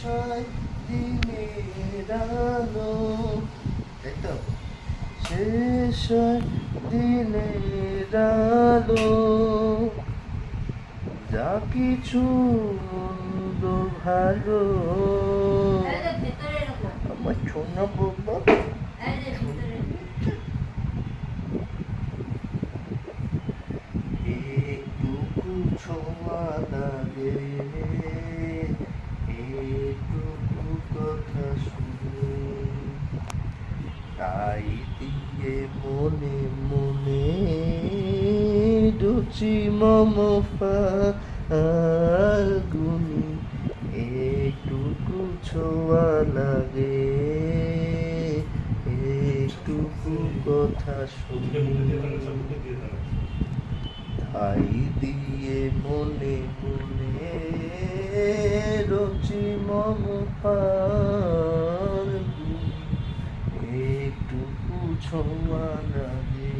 হয় দিনের আলো, তাই তো? শেষ হয় দিনের আলো, যা কিছু মন্দ ভালো আমার সোনা বাবা একটুকু ছোঁয়া লাগে, একটুকু কথা শুনি, তাই দিয়ে মনে মনে রুচি মম ফাগুনি, একটুকু ছোঁয়া লাগে, একটুকু কথা শুনি, তাই দিয়ে মনে মনে রুচি মম ফাগুনি, একটুকু ছোঁয়া লাগে,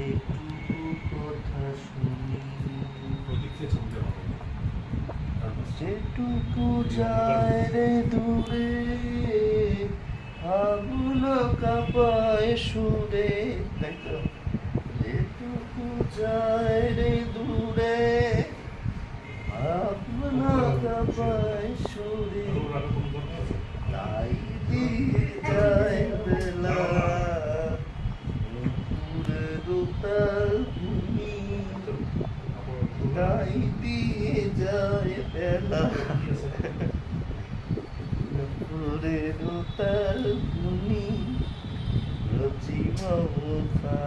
একটুকু কথা শুনি, যেটুকু যায় রে দূরে আগুন কাঁপায় সুরে, তাই তো? যেটুকু যায় রে দূরে আগুন কাঁপায় সুরে, তাই দিয়ে যায় বেলা দুপুরের উতাল ভূমি, তাই দিয়ে যায় বেলা দুপুরের উতাল ভূমি, রচি মমতা।